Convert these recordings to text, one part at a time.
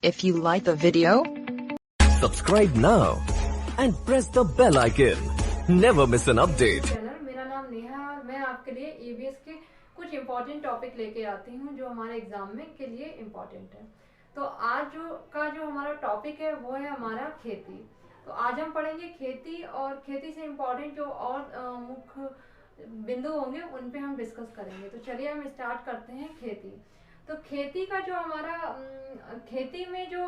If you like the video, subscribe now and press the bell icon. Never miss an update. मेरा नाम नेहा है और मैं आपके लिए ईवीएस के कुछ इम्पोर्टेंट टॉपिक लेके आती हूँ जो हमारे एग्जाम में के लिए इम्पोर्टेंट है। तो आज जो हमारा टॉपिक है वो है हमारा खेती। तो आज हम पढ़ेंगे खेती और खेती से इम्पोर्टेंट जो और मुख्य बिंदु होंगे उन पे हम डिस्कस करेंगे। तो चलिए हम स्टार्ट करते हैं खेती। तो खेती का जो हमारा खेती में जो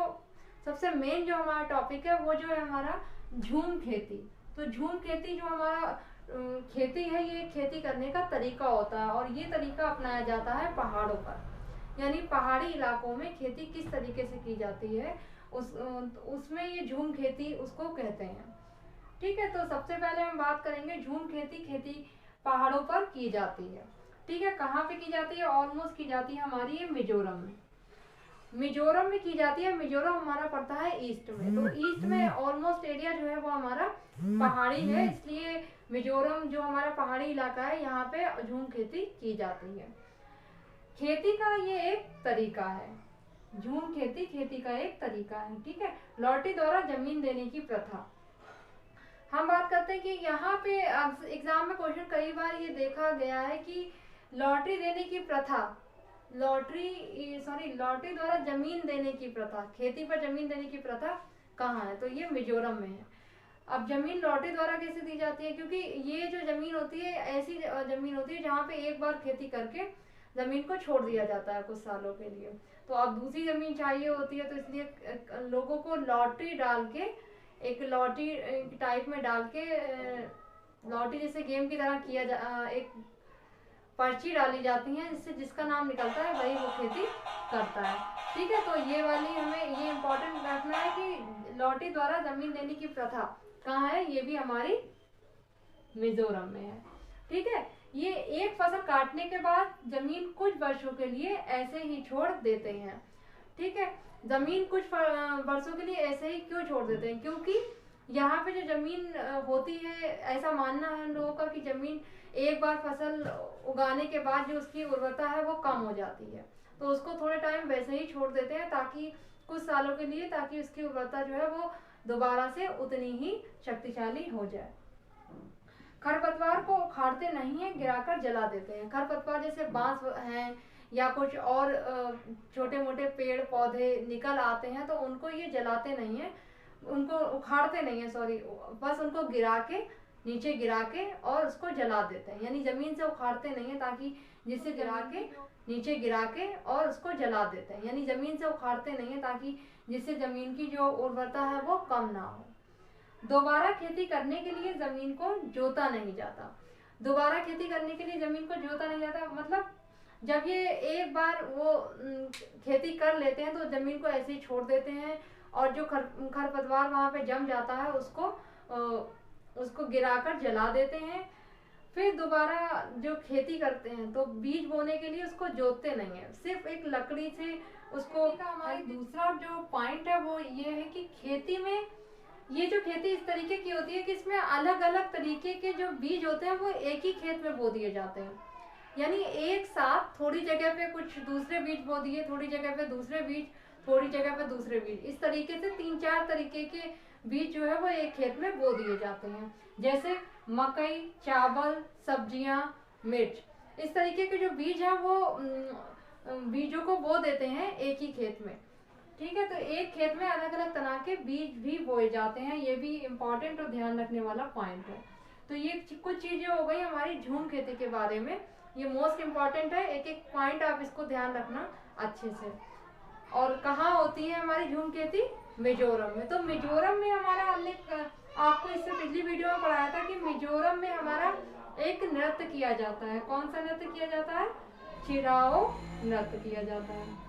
सबसे मेन जो हमारा टॉपिक है वो जो है हमारा झूम खेती। तो झूम खेती जो हमारा खेती है, ये खेती करने का तरीका होता है और ये तरीका अपनाया जाता है पहाड़ों पर, यानी पहाड़ी इलाकों में खेती किस तरीके से की जाती है उसमें ये झूम खेती उसको कहते हैं। ठीक है, तो सबसे पहले हम बात करेंगे झूम खेती पहाड़ों पर की जाती है। ठीक है, कहाँ पे की जाती है? ऑलमोस्ट की जाती है हमारी ये मिजोरम में। मिजोरम में की जाती है। मिजोरम हमारा पड़ता है ईस्ट में, तो ईस्ट में ऑलमोस्ट एरिया जो है वो हमारा पहाड़ी है, इसलिए मिजोरम जो हमारा पहाड़ी इलाका है यहाँ पे झूम खेती की जाती है। खेती का ये एक तरीका है, झूम खेती का एक तरीका है। ठीक है, लॉटरी द्वारा जमीन देने की प्रथा। हम बात करते हैं कि यहाँ पे एग्जाम में क्वेश्चन कई बार ये देखा गया है कि लॉटरी देने की प्रथा, लॉटरी द्वारा जमीन देने की प्रथा, खेती पर जमीन देने की प्रथा कहाँ है? तो ये मिजोरम में है। अब जमीन लॉटरी द्वारा कैसे दी जाती है? क्योंकि ये जो जमीन होती है ऐसी जमीन होती है जहाँ पे एक बार खेती करके जमीन को छोड़ दिया जाता है कुछ सालों के लिए, तो अब दूसरी जमीन चाहिए होती है, तो इसलिए लोगों को लॉटरी डाल के, एक लॉटरी टाइप में डाल के, लॉटरी जैसे गेम की तरह किया एक पर्ची डाली जाती है जिससे जिसका नाम निकलता है वही वो खेती करता है। ठीक है, तो ये वाली हमें ये इम्पोर्टेंट रखना है कि लॉटरी द्वारा जमीन देने की प्रथा कहाँ है? ये भी हमारी मिजोरम में है। ठीक है, ये एक फसल काटने के बाद जमीन कुछ वर्षों के लिए ऐसे ही छोड़ देते हैं। ठीक है, जमीन कुछ वर्षों के लिए ऐसे ही क्यों छोड़ देते हैं? क्योंकि यहाँ पे जो जमीन होती है, ऐसा मानना है लोगों का कि जमीन एक बार फसल उगाने के बाद जो उसकी उर्वरता है वो कम हो जाती है, तो उसको थोड़े टाइम वैसे ही छोड़ देते हैं ताकि कुछ सालों के लिए, ताकि उसकी उर्वरता जो है वो दोबारा से उतनी ही शक्तिशाली हो जाए। खरपतवार को उखाड़ते नहीं है, गिराकर जला देते हैं। खरपतवार जैसे बांस हैं या कुछ और छोटे मोटे पेड़ पौधे निकल आते हैं तो उनको ये जलाते नहीं है, उनको उखाड़ते नहीं है, बस उनको नीचे गिरा के और उसको जला देते हैं, यानी जमीन से उखाड़ते नहीं है, ताकि जिससे नीचे गिरा के और उसको जला देते हैं, यानी जमीन से उखाड़ते नहीं है ताकि जिससे जमीन की जो उर्वरता है वो कम ना हो। दोबारा खेती करने के लिए जमीन को जोता नहीं जाता। दोबारा खेती करने के लिए जमीन को जोता नहीं जाता मतलब जब ये एक बार वो खेती कर लेते हैं तो जमीन को ऐसे ही छोड़ देते हैं और जो खरपतवार वहां पे जम जाता है उसको गिराकर जला देते हैं। फिर दोबारा जो खेती करते हैं तो बीज बोने के लिए उसको जोतते नहीं है, सिर्फ एक लकड़ी से उसको। हमारी दूसरा जो पॉइंट है वो ये है कि खेती में ये जो खेती इस तरीके की होती है कि इसमें अलग अलग तरीके के जो बीज होते हैं वो एक ही खेत में बो दिए जाते हैं, यानी एक साथ थोड़ी जगह पे कुछ दूसरे बीज बो दिए, थोड़ी जगह पे दूसरे बीज, थोड़ी जगह पे दूसरे बीज, इस तरीके से 3-4 तरीके के बीज जो है वो एक खेत में बो दिए जाते हैं। जैसे मकई, चावल, सब्जियां, मिर्च, इस तरीके के जो बीज हैं वो बीजों को बो देते हैं एक ही खेत में। ठीक है, तो एक खेत में अलग अलग तरह के बीज भी बोए जाते हैं, ये भी इम्पोर्टेंट और ध्यान रखने वाला पॉइंट है। तो ये कुछ चीजें हो गई हमारी झूम खेती के बारे में, ये मोस्ट इम्पॉर्टेंट है, एक एक पॉइंट आप इसको ध्यान रखना अच्छे से। और कहाँ होती है हमारी झूम खेती? मिजोरम में। तो मिजोरम में हमारा, हमने आपको इससे पिछली वीडियो में पढ़ाया था कि मिजोरम में हमारा एक नृत्य किया जाता है। कौन सा नृत्य किया जाता है? चिराओ नृत्य किया जाता है।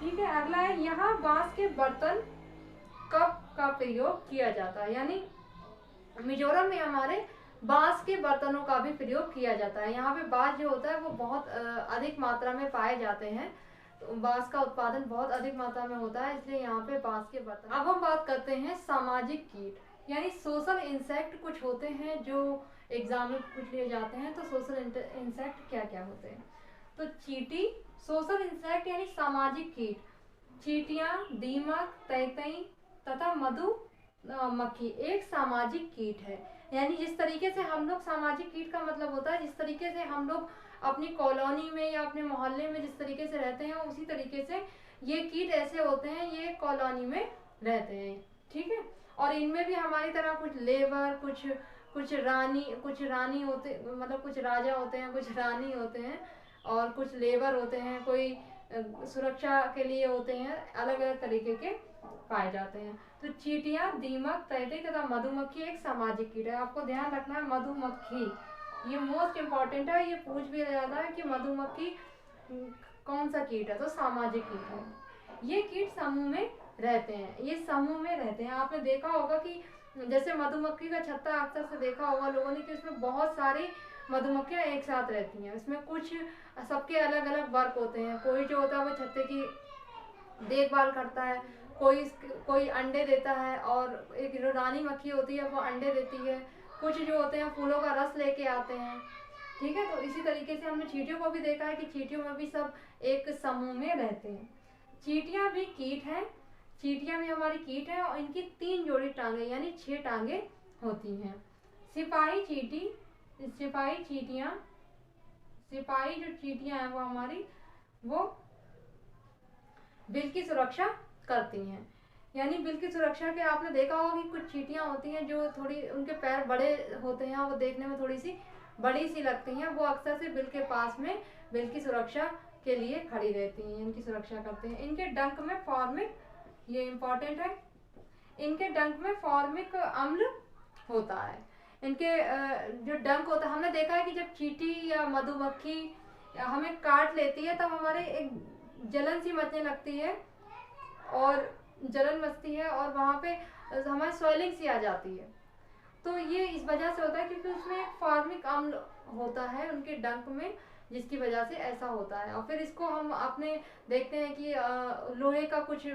ठीक है, अगला है यहाँ बांस के बर्तन कप का प्रयोग किया जाता है, यानी मिजोरम में हमारे बांस के बर्तनों का भी प्रयोग किया जाता है। यहाँ पे बांस जो होता है वो बहुत अधिक मात्रा में पाए जाते हैं, तो बांस का उत्पादन बहुत अधिक मात्रा में होता है, इसलिए यहाँ पे बांस के बर्तन। अब हम बात करते हैं सामाजिक कीट, यानी सोशल इंसेक्ट कुछ होते हैं जो एग्जाम में पूछ लिए जाते हैं। तो सोशल इंसेक्ट क्या क्या होते हैं? तो चींटी, सोशल इंसेक्ट यानी सामाजिक कीट, चींटियां, दीमक, तैतई तथा मधुमक्खी एक सामाजिक कीट है। यानी जिस तरीके से हम लोग, सामाजिक कीट का मतलब होता है जिस तरीके से हम लोग अपनी कॉलोनी में या अपने मोहल्ले में जिस तरीके से रहते हैं, उसी तरीके से ये कीट ऐसे होते हैं, ये कॉलोनी में रहते हैं। ठीक है, और इनमें भी हमारी तरह कुछ लेबर, कुछ रानी होते, मतलब कुछ राजा होते हैं, कुछ रानी होते हैं, और कुछ लेबर होते हैं, कोई सुरक्षा के लिए होते हैं, अलग अलग तरीके के पाए जाते हैं। तो चींटियां, दीमक, तैतई तथा मधुमक्खी एक सामाजिक कीट है। आपको ध्यान रखना है मधुमक्खी, ये मोस्ट इम्पॉर्टेंट है, ये पूछ भी जाता है कि मधुमक्खी कौन सा कीट है, तो सामाजिक कीट है। ये कीट समूह में रहते हैं, ये समूह में रहते हैं। आपने देखा होगा कि जैसे मधुमक्खी का छत्ता अक्सर से देखा होगा लोगों ने कि उसमें बहुत सारी मधुमक्खियां एक साथ रहती हैं। इसमें कुछ सबके अलग अलग वर्क होते हैं। कोई जो होता है वो छत्ते की देखभाल करता है, कोई अंडे देता है, और एक जो रानी मक्खी होती है वो अंडे देती है। कुछ जो होते हैं फूलों का रस लेके आते हैं। ठीक है, तो इसी तरीके से हमने चींटियों को भी देखा है कि चींटियों में भी सब एक समूह में रहते हैं। चींटियां भी कीट हैं, चींटियां भी हमारी कीट है, और इनकी 3 जोड़ी टांगे यानी 6 टांगे होती हैं। सिपाही जो चींटियां हैं वो हमारी, वो बिल की सुरक्षा करती हैं। यानी बिल की सुरक्षा के आपने देखा होगा कि कुछ चींटियां होती हैं जो थोड़ी, उनके पैर बड़े होते हैं, वो देखने में थोड़ी सी बड़ी सी लगती हैं, वो अक्सर से बिल के पास में बिल की सुरक्षा के लिए खड़ी रहती हैं, इनकी सुरक्षा करते हैं। इनके डंक में फॉर्मिक, ये इम्पोर्टेंट है, इनके डंक में फॉर्मिक अम्ल होता है। इनके जो डंक होता है, हमने देखा है कि जब चींटी या मधुमक्खी हमें काट लेती है तब हमारे एक जलन सी मचने लगती है, और जलन मचती है, और वहाँ पे हमारी स्वेलिंग सी आ जाती है। तो ये इस वजह से होता है क्योंकि उसमें एक फॉर्मिक अम्ल होता है उनके डंक में, जिसकी वजह से ऐसा होता है। और फिर इसको हम अपने देखते हैं कि लोहे का कुछ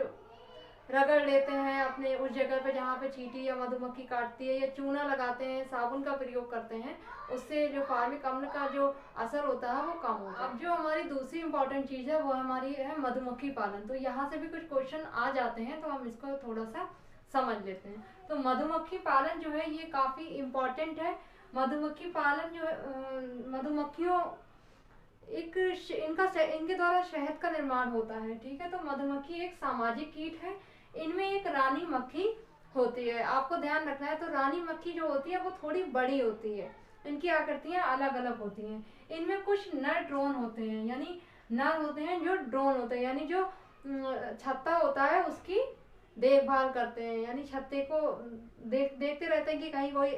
रगड़ लेते हैं अपने उस जगह पे जहाँ पे चींटी या मधुमक्खी काटती है, या चूना लगाते हैं, साबुन का प्रयोग करते हैं, उससे जो फॉर्मिक अम्ल का जो असर होता है वो कम होता है। अब जो हमारी दूसरी इंपॉर्टेंट चीज़ है वो हमारी है मधुमक्खी पालन। तो यहाँ से भी कुछ क्वेश्चन आ जाते हैं, तो हम इसको थोड़ा सा समझ लेते हैं। तो मधुमक्खी पालन जो है ये काफ़ी इम्पोर्टेंट है। मधुमक्खी पालन जो है, मधुमक्खियों इनके द्वारा शहद का निर्माण होता है। ठीक है, तो मधुमक्खी एक सामाजिक कीट है। इनमें एक रानी मक्खी होती है, आपको ध्यान रखना है। तो रानी मक्खी जो होती है वो थोड़ी बड़ी होती है, इनकी आकृतियां अलग अलग होती हैं। इनमें कुछ नर ड्रोन होते हैं, यानी नर होते हैं जो ड्रोन होते हैं, यानी जो छत्ता होता है उसकी देखभाल करते हैं, यानी छत्ते को देखते रहते हैं कि कहीं कोई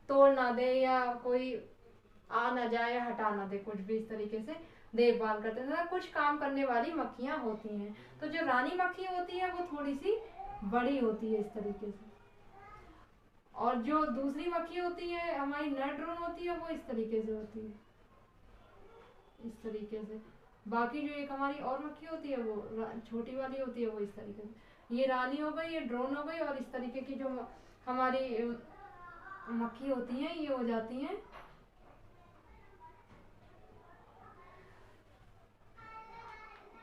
तोड़ ना दे या कोई आ ना जाए, हटा ना दे, कुछ भी इस तरीके से देखभाल करते हैं। कुछ काम करने वाली मक्खियां होती हैं। तो जो रानी मक्खी होती है वो थोड़ी सी बड़ी होती है इस तरीके से, और जो दूसरी मक्खी होती है हमारी नर ड्रोन होती है वो इस तरीके से होती है, इस तरीके से। बाकी जो एक हमारी और मक्खी होती है वो छोटी वाली होती है, वो इस तरीके से। ये रानी हो गई, ये ड्रोन हो गई, और इस तरीके की जो हमारी मक्खी होती हैं ये हो जाती हैं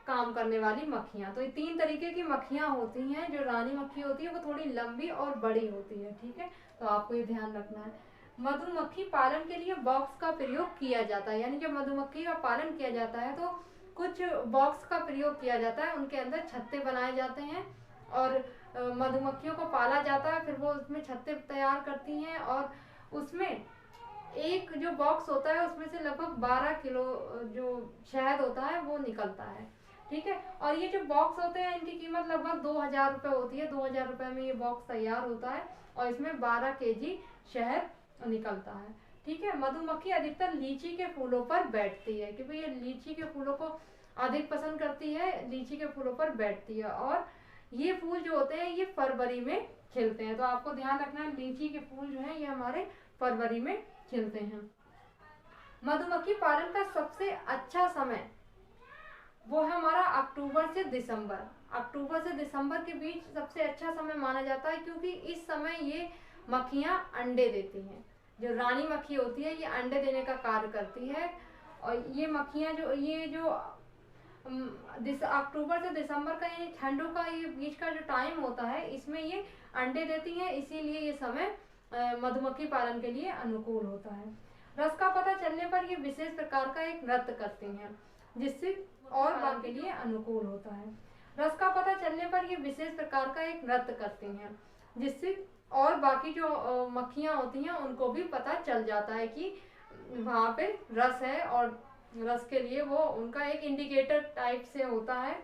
काम करने वाली मक्खियां। तो ये 3 तरीके की मक्खियां होती हैं। जो रानी मक्खी होती है वो थोड़ी लंबी और बड़ी होती है। ठीक है, तो आपको ये ध्यान रखना है। मधुमक्खी पालन के लिए बॉक्स का प्रयोग किया जाता है, यानी जब मधुमक्खी का पालन किया जाता है तो कुछ बॉक्स का प्रयोग किया जाता है, उनके अंदर छत्ते बनाए जाते हैं, और मधुमक्खियों को पाला जाता है। फिर वो उसमें छत्ते तैयार करती हैं, और उसमें एक जो बॉक्स होता है उसमें से लगभग 12 किलो जो शहद होता है वो निकलता है। ठीक है, और ये जो बॉक्स होते हैं इनकी कीमत लगभग 2000 रुपये होती है। 2000 रुपये में ये बॉक्स तैयार होता है, और इसमें 12 केजी शहद निकलता है। ठीक है, मधुमक्खी अधिकतर लीची के फूलों पर बैठती है, क्योंकि ये लीची के फूलों को अधिक पसंद करती है, लीची के फूलों पर बैठती है। और ये फूल जो होते हैं ये फरवरी में खिलते हैं। तो आपको ध्यान रखना है, लीची के फूल जो है ये हमारे फरवरी में खिलते हैं। मधुमक्खी पालन का सबसे अच्छा समय वो है हमारा अक्टूबर से दिसंबर। अक्टूबर से दिसंबर के बीच सबसे अच्छा समय माना जाता है, क्योंकि इस समय ये मक्खियां अंडे देती हैं। जो रानी मक्खी होती है ये अंडे देने का कार्य करती है, और ये मक्खियां जो अक्टूबर से दिसंबर का ये ठंडों का ये बीच का जो टाइम होता है, इसमें ये अंडे देती हैं, इसीलिए ये समय मधुमक्खी पालन के लिए अनुकूल होता है। रस का पता चलने पर ये विशेष प्रकार का एक नृत्य करती हैं, जिससे और बात के लिए अनुकूल होता है। रस का पता चलने पर ये विशेष प्रकार का एक नृत्य करती हैं, जिससे और बाकी जो मक्खियाँ होती हैं उनको भी पता चल जाता है कि वहाँ पे रस है, और रस के लिए वो उनका एक इंडिकेटर टाइप से होता है,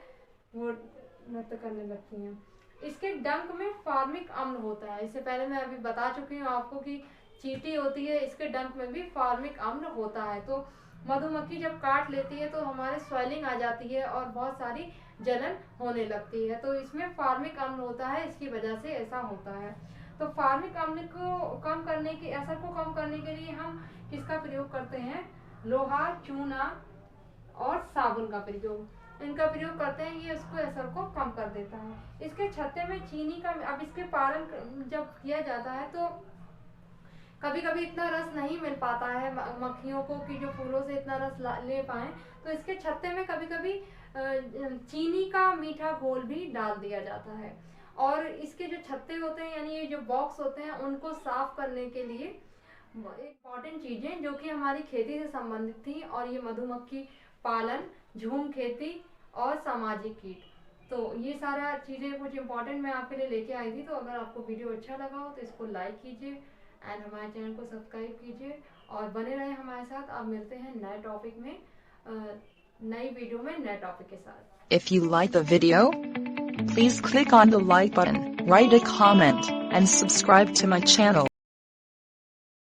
वो नृत्य करने लगती हैं। इसके डंक में फार्मिक अम्ल होता है। इससे पहले मैं अभी बता चुकी हूँ आपको कि चींटी होती है, इसके डंक में भी फार्मिक अम्ल होता है। तो मधुमक्खी जब काट लेती है तो हमारे स्वेलिंग आ जाती है और बहुत सारी जलन होने लगती है, तो इसमें फार्मिक अम्ल होता है, इसकी वजह से ऐसा होता है। तो फार्मिक अम्ल को कम करने के असर को कम करने के लिए हम किसका प्रयोग करते हैं? लोहा, चूना और साबुन का प्रयोग, इनका प्रयोग करते हैं। ये उसको असर को कम कर देता है। इसके छत्ते में चीनी का, अब इसके पालन जब किया जाता है तो कभी कभी इतना रस नहीं मिल पाता है मक्खियों को कि जो फूलों से इतना रस ले पाए, तो इसके छत्ते में कभी कभी चीनी का मीठा घोल भी डाल दिया जाता है। और इसके जो छत्ते होते हैं, यानी ये जो बॉक्स होते हैं, उनको साफ करने के लिए इम्पॉर्टेंट चीजें जो कि हमारी खेती से संबंधित थी, और ये मधुमक्खी पालन, झूम खेती और सामाजिक कीट, तो ये सारा चीजें कुछ इम्पोर्टेंट मैं आपके लिए लेके आई थी। तो अगर आपको वीडियो अच्छा लगा हो तो इसको लाइक कीजिए एंड हमारे चैनल को सब्सक्राइब कीजिए और बने रहे हमारे साथ। अब मिलते हैं नए टॉपिक में, नई वीडियो में नए टॉपिक के साथ। If you like the video, please click on the like button, write a comment, and subscribe to my channel.